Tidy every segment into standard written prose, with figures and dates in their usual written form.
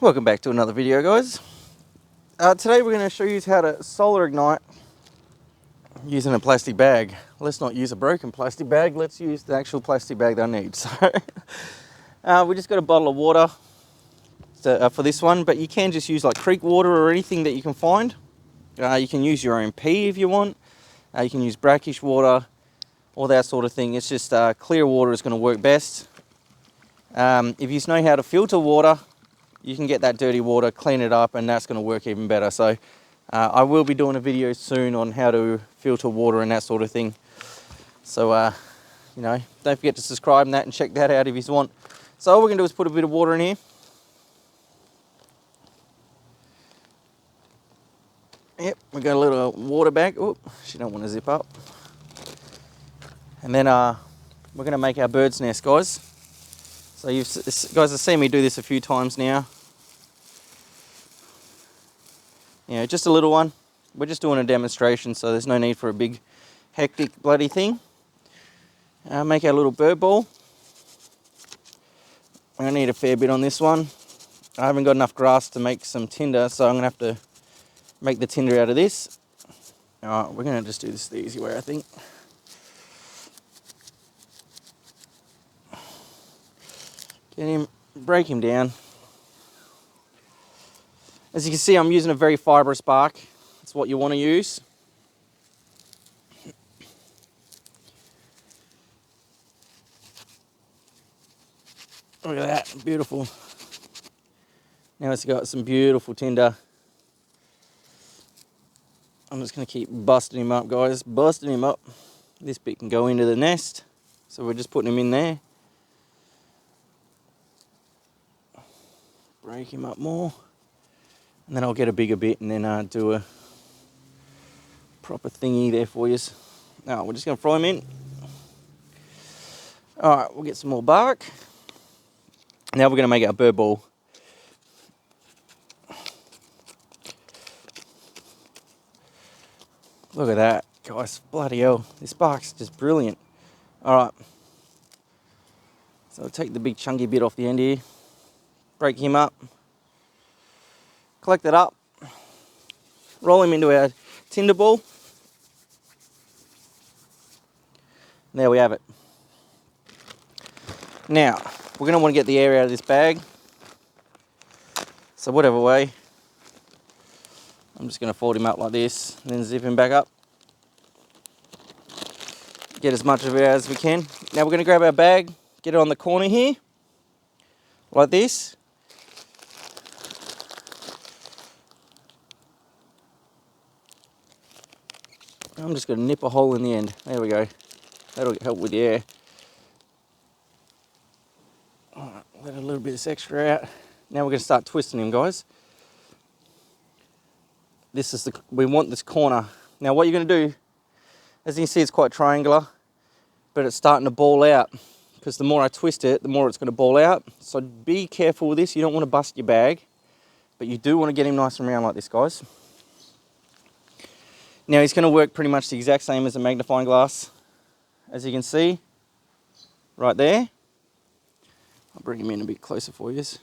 Welcome back to another video, guys. Today we're going to show you how to solar ignite using a plastic bag. Let's not use a broken plastic bag, let's use the actual plastic bag that I need. So we just got a bottle of water for this one, but you can just use like creek water or anything that you can find. You can use your own pee if you want. You can use brackish water, all that sort of thing. It's just clear water is going to work best. If you know how to filter water, you can get that dirty water, clean it up, and that's going to work even better. So I will be doing a video soon on how to filter water and that sort of thing. So, don't forget to subscribe and that and check that out if you want. So all we're going to do is put a bit of water in here. Yep, we got a little water bag. Oh, she don't want to zip up. And then we're going to make our bird's nest, guys. So you guys have seen me do this a few times now. Just a little one. We're just doing a demonstration, so there's no need for a big, hectic, bloody thing. Make our little bird ball. I need a fair bit on this one. I haven't got enough grass to make some tinder, so I'm going to have to make the tinder out of this. Alright, we're going to just do this the easy way, I think. Get him, break him down. As you can see, I'm using a very fibrous bark. That's what you want to use. Look at that, beautiful. Now it's got some beautiful tinder. I'm just going to keep busting him up, guys, busting him up. This bit can go into the nest, so we're just putting him in there. Break him up more. And then I'll get a bigger bit and then do a proper thingy there for you. Now we're just going to fry him in. Alright, we'll get some more bark. Now we're going to make our bird ball. Look at that, guys. Bloody hell. This bark's just brilliant. Alright. So I'll take the big chunky bit off the end here. Break him up. Collect it up. Roll him into our tinder ball. There we have it. Now, we're going to want to get the air out of this bag. So whatever way, I'm just going to fold him up like this, and then zip him back up. Get as much of it as we can. Now we're going to grab our bag, get it on the corner here, like this. I'm just going to nip a hole in the end. There we go. That'll help with the air. Alright, let a little bit of this extra out. Now we're going to start twisting him, guys. We want this corner. Now what you're going to do, as you can see, it's quite triangular, but it's starting to ball out. Because the more I twist it, the more it's going to ball out. So be careful with this. You don't want to bust your bag, but you do want to get him nice and round like this, guys. Now he's going to work pretty much the exact same as a magnifying glass, as you can see, right there. I'll bring him in a bit closer for you. So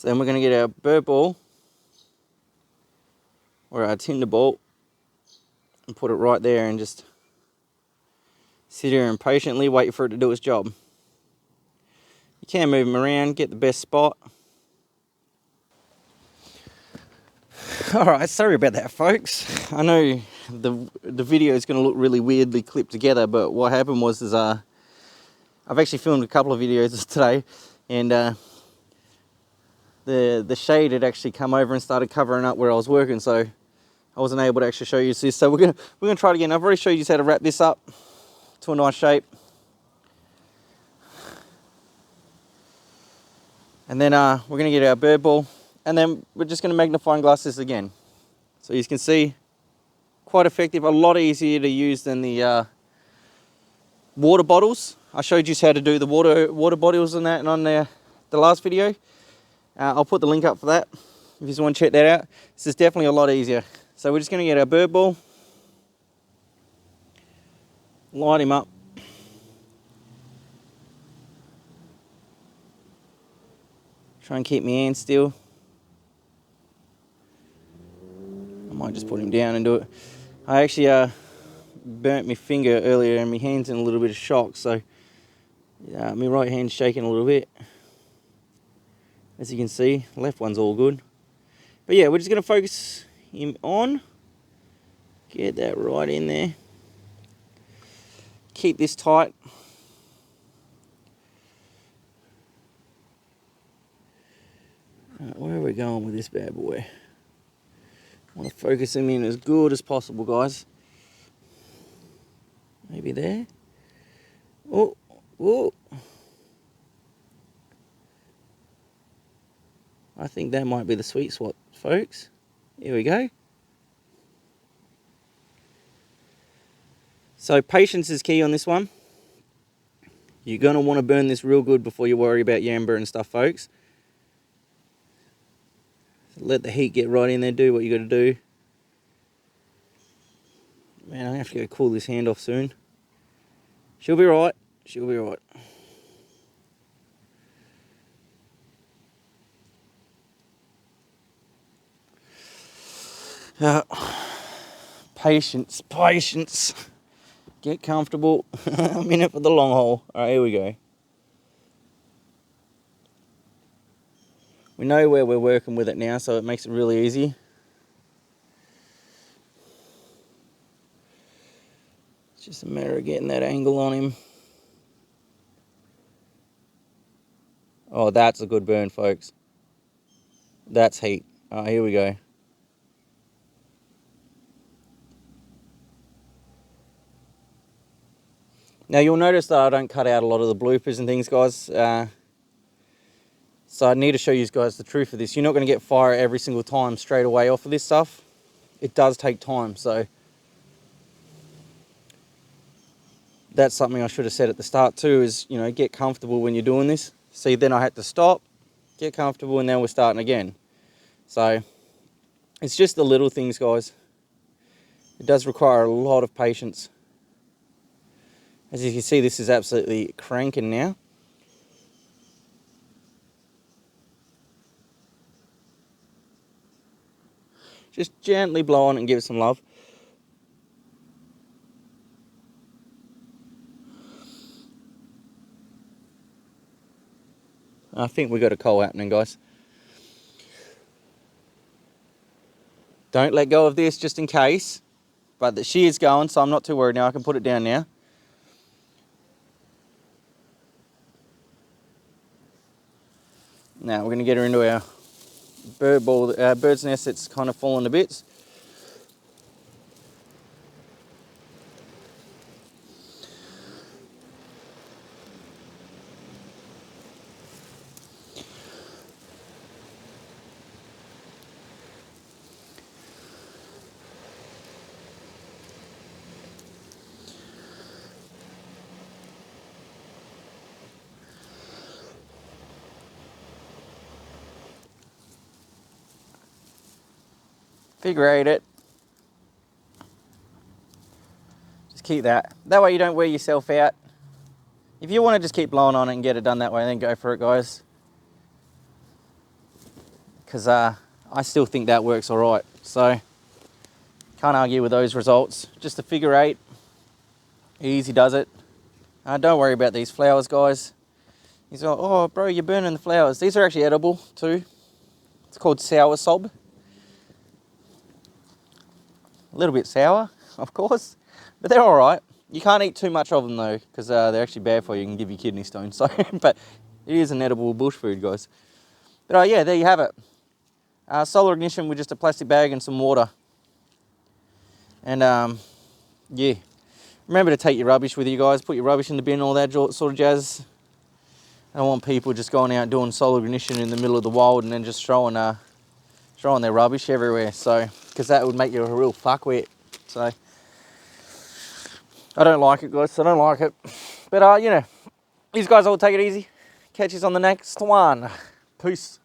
then we're going to get our bird ball, or our tinder ball, and put it right there and just sit here and patiently wait for it to do its job. You can move him around, get the best spot. Alright, sorry about that, folks. I know the video is going to look really weirdly clipped together, but what happened was I've actually filmed a couple of videos today, and the shade had actually come over and started covering up where I was working, so I wasn't able to actually show you this. So we're gonna try it again. I've already showed you how to wrap this up to a nice shape, and then we're gonna get our bird ball. And then we're just going to magnifying glass this again. So you can see, quite effective, a lot easier to use than the water bottles. I showed you how to do the water bottles and that on the last video. I'll put the link up for that if you just want to check that out. This is definitely a lot easier. So we're just going to get our bird ball, light him up. Try and keep my hand still. I might just put him down and do it. I actually burnt my finger earlier and my hand's in a little bit of shock, so my right hand's shaking a little bit. As you can see, the left one's all good. But yeah, we're just going to focus him on. Get that right in there. Keep this tight. Where are we going with this bad boy? I want to focus him in as good as possible, guys. Maybe there. Oh, oh. I think that might be the sweet spot, folks. Here we go. So patience is key on this one. You're going to want to burn this real good before you worry about your amber and stuff, folks. So let the heat get right in there, do what you got to do. Man, I'm going to have to go cool this hand off soon. She'll be right. She'll be right. Patience, patience. Get comfortable. I'm in it for the long haul. Alright, here we go. We know where we're working with it now, so it makes it really easy. It's just a matter of getting that angle on him. Oh, that's a good burn, folks. That's heat. Alright, here we go. Now you'll notice that I don't cut out a lot of the bloopers and things, guys. So I need to show you guys the truth of this. You're not going to get fire every single time straight away off of this stuff. It does take time, so that's something I should have said at the start too, is, you know, get comfortable when you're doing this. See, then I had to stop, get comfortable, and now we're starting again. So it's just the little things, guys. It does require a lot of patience. As you can see, this is absolutely cranking now. Just gently blow on it and give it some love. I think we got a coal happening, guys. Don't let go of this just in case. But the shear's going, so I'm not too worried now. I can put it down now. Now we're going to get her into our bird's nest that's kind of fallen to bits. Figure eight it. Just keep that. That way you don't wear yourself out. If you want to just keep blowing on it and get it done that way, then go for it, guys. Because I still think that works all right. So can't argue with those results. Just a figure eight. Easy does it. Don't worry about these flowers, guys. He's like, oh, bro, you're burning the flowers. These are actually edible too. It's called sour sob. A little bit sour, of course, but they're all right. You can't eat too much of them though, because they're actually bad for you and give you kidney stones. So, but it is an edible bush food, guys. But yeah, there you have it. Solar ignition with just a plastic bag and some water. And yeah, remember to take your rubbish with you, guys. Put your rubbish in the bin, all that sort of jazz. I don't want people just going out doing solar ignition in the middle of the wild and then just throwing their rubbish everywhere. So, because that would make you a real fuckwit. So, I don't like it, guys. I don't like it. But you know, these guys all take it easy. Catch us on the next one. Peace.